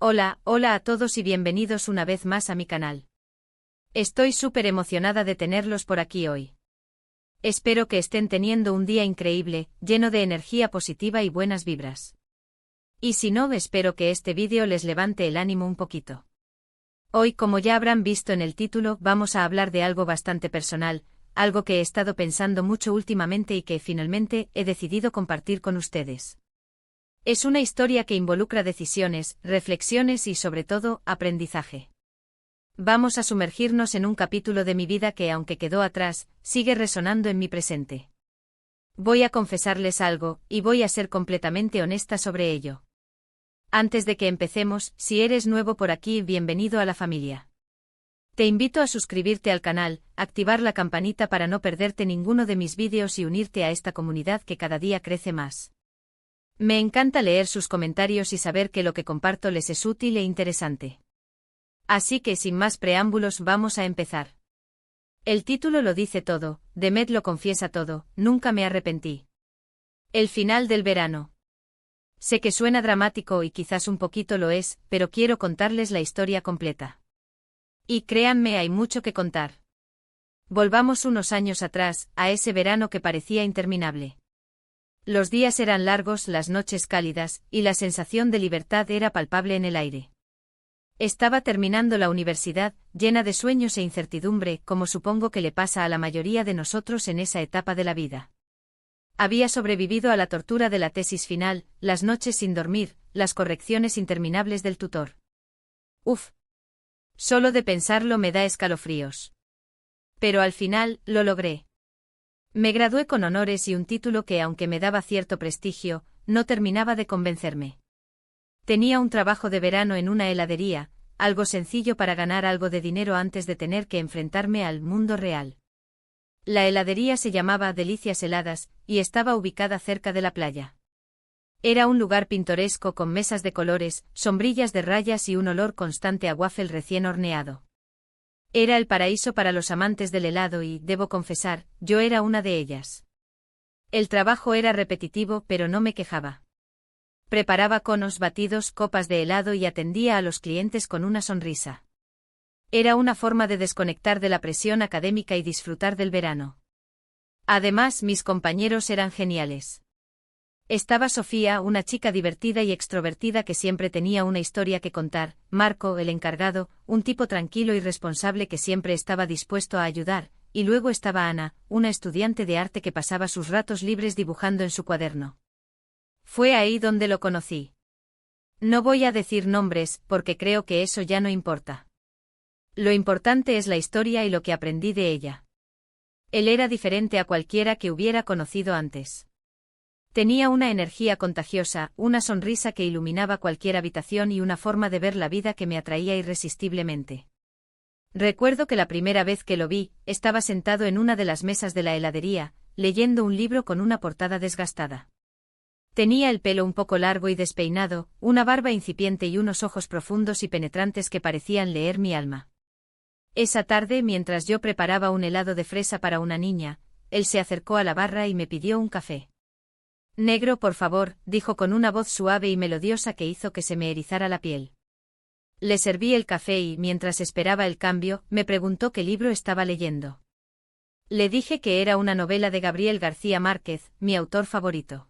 Hola a todos y bienvenidos una vez más a mi canal. Estoy súper emocionada de tenerlos por aquí hoy. Espero que estén teniendo un día increíble, lleno de energía positiva y buenas vibras. Y si no, espero que este vídeo les levante el ánimo un poquito. Hoy, como ya habrán visto en el título, vamos a hablar de algo bastante personal, algo que he estado pensando mucho últimamente y que finalmente he decidido compartir con ustedes. Es una historia que involucra decisiones, reflexiones y sobre todo, aprendizaje. Vamos a sumergirnos en un capítulo de mi vida que, aunque quedó atrás, sigue resonando en mi presente. Voy a confesarles algo, y voy a ser completamente honesta sobre ello. Antes de que empecemos, si eres nuevo por aquí, bienvenido a la familia. Te invito a suscribirte al canal, activar la campanita para no perderte ninguno de mis vídeos y unirte a esta comunidad que cada día crece más. Me encanta leer sus comentarios y saber que lo que comparto les es útil e interesante. Así que sin más preámbulos vamos a empezar. El título lo dice todo, Demet lo confiesa todo, nunca me arrepentí. El final del verano. Sé que suena dramático y quizás un poquito lo es, pero quiero contarles la historia completa. Y créanme, hay mucho que contar. Volvamos unos años atrás, a ese verano que parecía interminable. Los días eran largos, las noches cálidas, y la sensación de libertad era palpable en el aire. Estaba terminando la universidad, llena de sueños e incertidumbre, como supongo que le pasa a la mayoría de nosotros en esa etapa de la vida. Había sobrevivido a la tortura de la tesis final, las noches sin dormir, las correcciones interminables del tutor. Uf. Solo de pensarlo me da escalofríos. Pero al final, lo logré. Me gradué con honores y un título que, aunque me daba cierto prestigio, no terminaba de convencerme. Tenía un trabajo de verano en una heladería, algo sencillo para ganar algo de dinero antes de tener que enfrentarme al mundo real. La heladería se llamaba Delicias Heladas, y estaba ubicada cerca de la playa. Era un lugar pintoresco con mesas de colores, sombrillas de rayas y un olor constante a waffle recién horneado. Era el paraíso para los amantes del helado y, debo confesar, yo era una de ellas. El trabajo era repetitivo, pero no me quejaba. Preparaba conos, batidos, copas de helado y atendía a los clientes con una sonrisa. Era una forma de desconectar de la presión académica y disfrutar del verano. Además, mis compañeros eran geniales. Estaba Sofía, una chica divertida y extrovertida que siempre tenía una historia que contar, Marco, el encargado, un tipo tranquilo y responsable que siempre estaba dispuesto a ayudar, y luego estaba Ana, una estudiante de arte que pasaba sus ratos libres dibujando en su cuaderno. Fue ahí donde lo conocí. No voy a decir nombres, porque creo que eso ya no importa. Lo importante es la historia y lo que aprendí de ella. Él era diferente a cualquiera que hubiera conocido antes. Tenía una energía contagiosa, una sonrisa que iluminaba cualquier habitación y una forma de ver la vida que me atraía irresistiblemente. Recuerdo que la primera vez que lo vi, estaba sentado en una de las mesas de la heladería, leyendo un libro con una portada desgastada. Tenía el pelo un poco largo y despeinado, una barba incipiente y unos ojos profundos y penetrantes que parecían leer mi alma. Esa tarde, mientras yo preparaba un helado de fresa para una niña, él se acercó a la barra y me pidió un café. Negro, por favor, dijo con una voz suave y melodiosa que hizo que se me erizara la piel. Le serví el café y, mientras esperaba el cambio, me preguntó qué libro estaba leyendo. Le dije que era una novela de Gabriel García Márquez, mi autor favorito.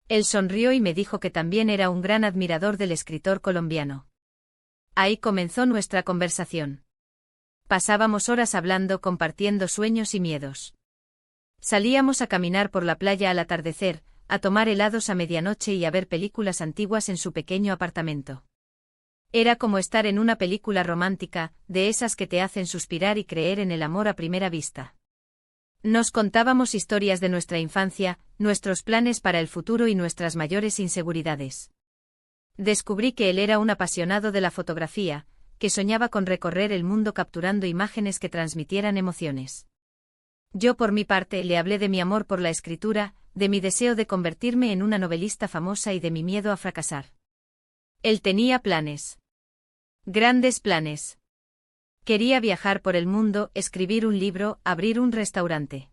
Él sonrió y me dijo que también era un gran admirador del escritor colombiano. Ahí comenzó nuestra conversación. Pasábamos horas hablando, compartiendo sueños y miedos. Salíamos a caminar por la playa al atardecer, a tomar helados a medianoche y a ver películas antiguas en su pequeño apartamento. Era como estar en una película romántica, de esas que te hacen suspirar y creer en el amor a primera vista. Nos contábamos historias de nuestra infancia, nuestros planes para el futuro y nuestras mayores inseguridades. Descubrí que él era un apasionado de la fotografía, que soñaba con recorrer el mundo capturando imágenes que transmitieran emociones. Yo por mi parte le hablé de mi amor por la escritura, de mi deseo de convertirme en una novelista famosa y de mi miedo a fracasar. Él tenía planes. Grandes planes. Quería viajar por el mundo, escribir un libro, abrir un restaurante.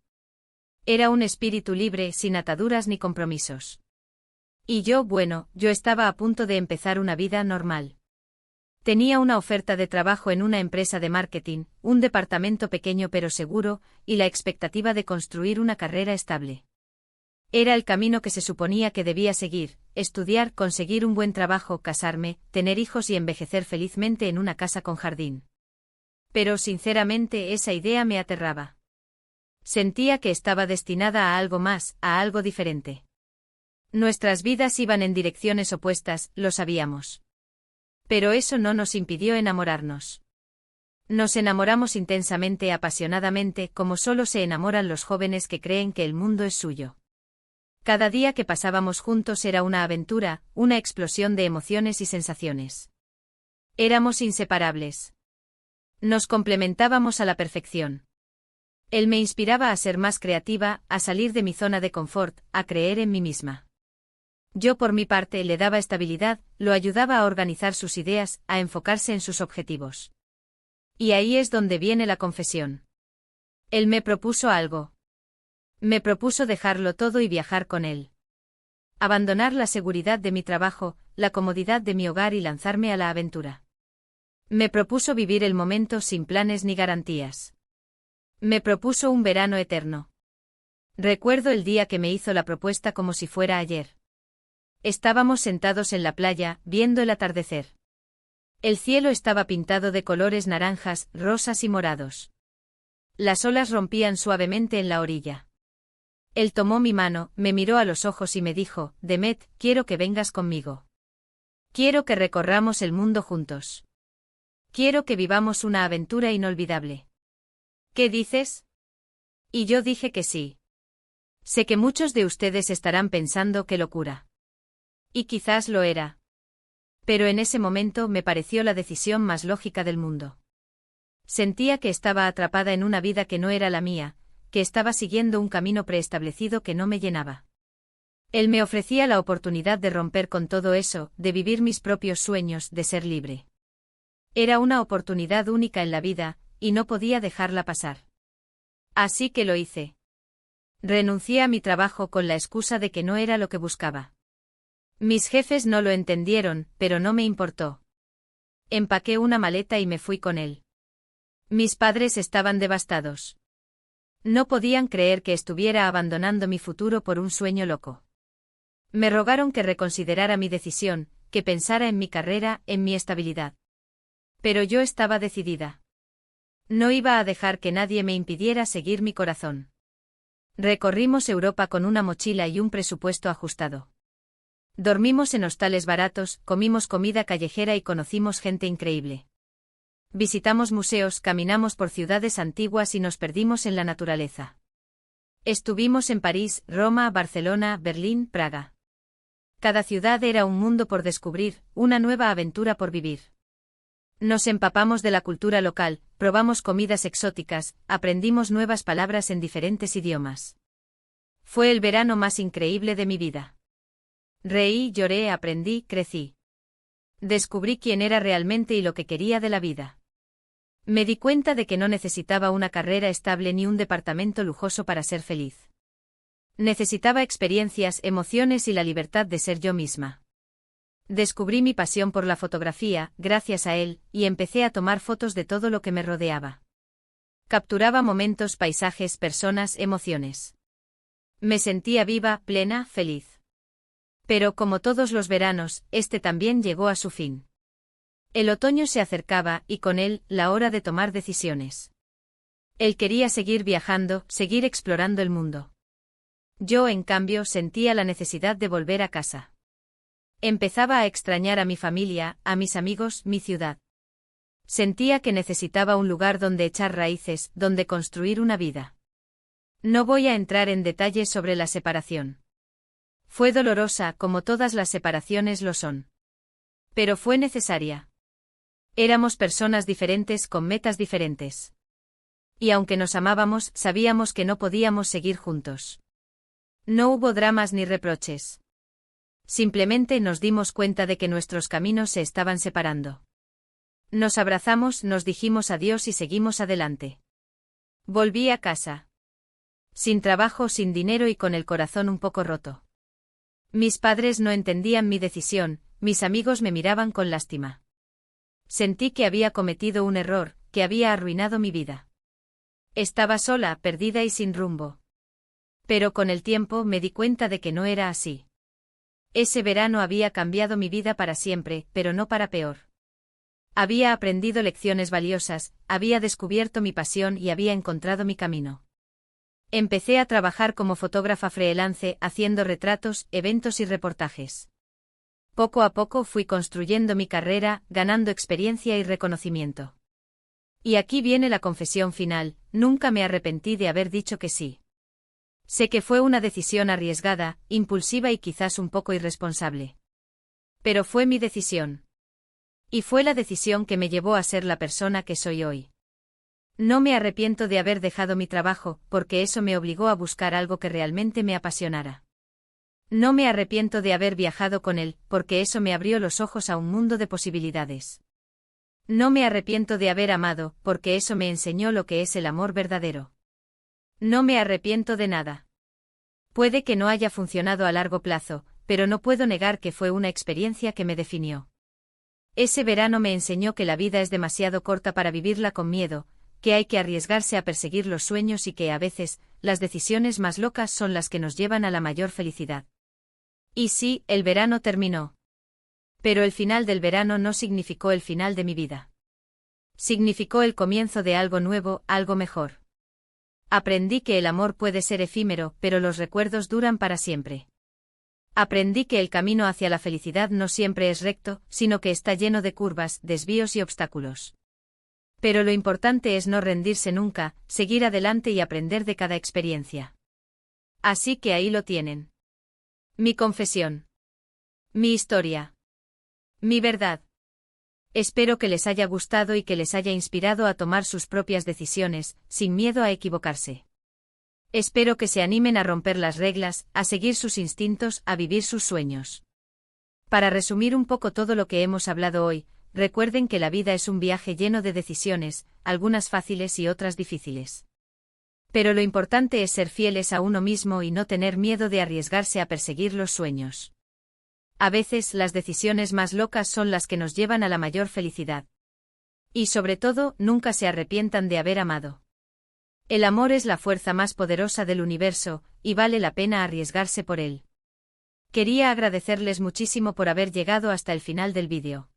Era un espíritu libre, sin ataduras ni compromisos. Y yo, bueno, yo estaba a punto de empezar una vida normal. Tenía una oferta de trabajo en una empresa de marketing, un departamento pequeño pero seguro, y la expectativa de construir una carrera estable. Era el camino que se suponía que debía seguir: estudiar, conseguir un buen trabajo, casarme, tener hijos y envejecer felizmente en una casa con jardín. Pero sinceramente esa idea me aterraba. Sentía que estaba destinada a algo más, a algo diferente. Nuestras vidas iban en direcciones opuestas, lo sabíamos. Pero eso no nos impidió enamorarnos. Nos enamoramos intensamente, apasionadamente, como solo se enamoran los jóvenes que creen que el mundo es suyo. Cada día que pasábamos juntos era una aventura, una explosión de emociones y sensaciones. Éramos inseparables. Nos complementábamos a la perfección. Él me inspiraba a ser más creativa, a salir de mi zona de confort, a creer en mí misma. Yo por mi parte le daba estabilidad, lo ayudaba a organizar sus ideas, a enfocarse en sus objetivos. Y ahí es donde viene la confesión. Él me propuso algo. Me propuso dejarlo todo y viajar con él. Abandonar la seguridad de mi trabajo, la comodidad de mi hogar y lanzarme a la aventura. Me propuso vivir el momento sin planes ni garantías. Me propuso un verano eterno. Recuerdo el día que me hizo la propuesta como si fuera ayer. Estábamos sentados en la playa, viendo el atardecer. El cielo estaba pintado de colores naranjas, rosas y morados. Las olas rompían suavemente en la orilla. Él tomó mi mano, me miró a los ojos y me dijo: Demet, quiero que vengas conmigo. Quiero que recorramos el mundo juntos. Quiero que vivamos una aventura inolvidable. ¿Qué dices? Y yo dije que sí. Sé que muchos de ustedes estarán pensando qué locura. Y quizás lo era. Pero en ese momento me pareció la decisión más lógica del mundo. Sentía que estaba atrapada en una vida que no era la mía, que estaba siguiendo un camino preestablecido que no me llenaba. Él me ofrecía la oportunidad de romper con todo eso, de vivir mis propios sueños, de ser libre. Era una oportunidad única en la vida, y no podía dejarla pasar. Así que lo hice. Renuncié a mi trabajo con la excusa de que no era lo que buscaba. Mis jefes no lo entendieron, pero no me importó. Empaqué una maleta y me fui con él. Mis padres estaban devastados. No podían creer que estuviera abandonando mi futuro por un sueño loco. Me rogaron que reconsiderara mi decisión, que pensara en mi carrera, en mi estabilidad. Pero yo estaba decidida. No iba a dejar que nadie me impidiera seguir mi corazón. Recorrimos Europa con una mochila y un presupuesto ajustado. Dormimos en hostales baratos, comimos comida callejera y conocimos gente increíble. Visitamos museos, caminamos por ciudades antiguas y nos perdimos en la naturaleza. Estuvimos en París, Roma, Barcelona, Berlín, Praga. Cada ciudad era un mundo por descubrir, una nueva aventura por vivir. Nos empapamos de la cultura local, probamos comidas exóticas, aprendimos nuevas palabras en diferentes idiomas. Fue el verano más increíble de mi vida. Reí, lloré, aprendí, crecí. Descubrí quién era realmente y lo que quería de la vida. Me di cuenta de que no necesitaba una carrera estable ni un departamento lujoso para ser feliz. Necesitaba experiencias, emociones y la libertad de ser yo misma. Descubrí mi pasión por la fotografía, gracias a él, y empecé a tomar fotos de todo lo que me rodeaba. Capturaba momentos, paisajes, personas, emociones. Me sentía viva, plena, feliz. Pero como todos los veranos, este también llegó a su fin. El otoño se acercaba, y con él, la hora de tomar decisiones. Él quería seguir viajando, seguir explorando el mundo. Yo, en cambio, sentía la necesidad de volver a casa. Empezaba a extrañar a mi familia, a mis amigos, mi ciudad. Sentía que necesitaba un lugar donde echar raíces, donde construir una vida. No voy a entrar en detalles sobre la separación. Fue dolorosa, como todas las separaciones lo son. Pero fue necesaria. Éramos personas diferentes con metas diferentes. Y aunque nos amábamos, sabíamos que no podíamos seguir juntos. No hubo dramas ni reproches. Simplemente nos dimos cuenta de que nuestros caminos se estaban separando. Nos abrazamos, nos dijimos adiós y seguimos adelante. Volví a casa. Sin trabajo, sin dinero y con el corazón un poco roto. Mis padres no entendían mi decisión, mis amigos me miraban con lástima. Sentí que había cometido un error, que había arruinado mi vida. Estaba sola, perdida y sin rumbo. Pero con el tiempo me di cuenta de que no era así. Ese verano había cambiado mi vida para siempre, pero no para peor. Había aprendido lecciones valiosas, había descubierto mi pasión y había encontrado mi camino. Empecé a trabajar como fotógrafa freelance, haciendo retratos, eventos y reportajes. Poco a poco fui construyendo mi carrera, ganando experiencia y reconocimiento. Y aquí viene la confesión final: nunca me arrepentí de haber dicho que sí. Sé que fue una decisión arriesgada, impulsiva y quizás un poco irresponsable. Pero fue mi decisión. Y fue la decisión que me llevó a ser la persona que soy hoy. No me arrepiento de haber dejado mi trabajo, porque eso me obligó a buscar algo que realmente me apasionara. No me arrepiento de haber viajado con él, porque eso me abrió los ojos a un mundo de posibilidades. No me arrepiento de haber amado, porque eso me enseñó lo que es el amor verdadero. No me arrepiento de nada. Puede que no haya funcionado a largo plazo, pero no puedo negar que fue una experiencia que me definió. Ese verano me enseñó que la vida es demasiado corta para vivirla con miedo, que hay que arriesgarse a perseguir los sueños y que a veces, las decisiones más locas son las que nos llevan a la mayor felicidad. Y sí, el verano terminó. Pero el final del verano no significó el final de mi vida. Significó el comienzo de algo nuevo, algo mejor. Aprendí que el amor puede ser efímero, pero los recuerdos duran para siempre. Aprendí que el camino hacia la felicidad no siempre es recto, sino que está lleno de curvas, desvíos y obstáculos. Pero lo importante es no rendirse nunca, seguir adelante y aprender de cada experiencia. Así que ahí lo tienen. Mi confesión. Mi historia. Mi verdad. Espero que les haya gustado y que les haya inspirado a tomar sus propias decisiones, sin miedo a equivocarse. Espero que se animen a romper las reglas, a seguir sus instintos, a vivir sus sueños. Para resumir un poco todo lo que hemos hablado hoy, recuerden que la vida es un viaje lleno de decisiones, algunas fáciles y otras difíciles. Pero lo importante es ser fieles a uno mismo y no tener miedo de arriesgarse a perseguir los sueños. A veces las decisiones más locas son las que nos llevan a la mayor felicidad. Y sobre todo, nunca se arrepientan de haber amado. El amor es la fuerza más poderosa del universo, y vale la pena arriesgarse por él. Quería agradecerles muchísimo por haber llegado hasta el final del vídeo.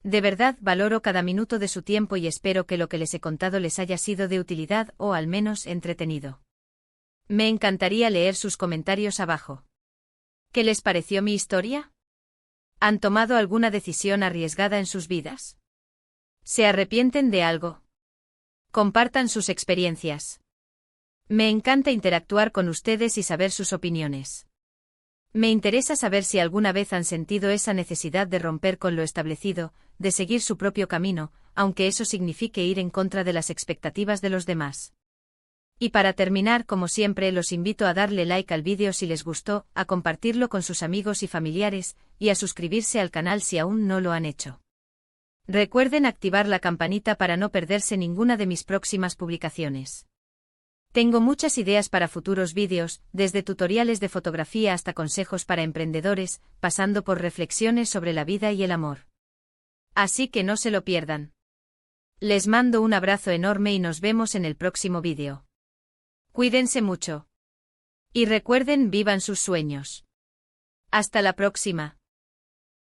De verdad valoro cada minuto de su tiempo y espero que lo que les he contado les haya sido de utilidad o al menos entretenido. Me encantaría leer sus comentarios abajo. ¿Qué les pareció mi historia? ¿Han tomado alguna decisión arriesgada en sus vidas? ¿Se arrepienten de algo? Compartan sus experiencias. Me encanta interactuar con ustedes y saber sus opiniones. Me interesa saber si alguna vez han sentido esa necesidad de romper con lo establecido, de seguir su propio camino, aunque eso signifique ir en contra de las expectativas de los demás. Y para terminar, como siempre, los invito a darle like al vídeo si les gustó, a compartirlo con sus amigos y familiares, y a suscribirse al canal si aún no lo han hecho. Recuerden activar la campanita para no perderse ninguna de mis próximas publicaciones. Tengo muchas ideas para futuros vídeos, desde tutoriales de fotografía hasta consejos para emprendedores, pasando por reflexiones sobre la vida y el amor. Así que no se lo pierdan. Les mando un abrazo enorme y nos vemos en el próximo vídeo. Cuídense mucho. Y recuerden, vivan sus sueños. Hasta la próxima.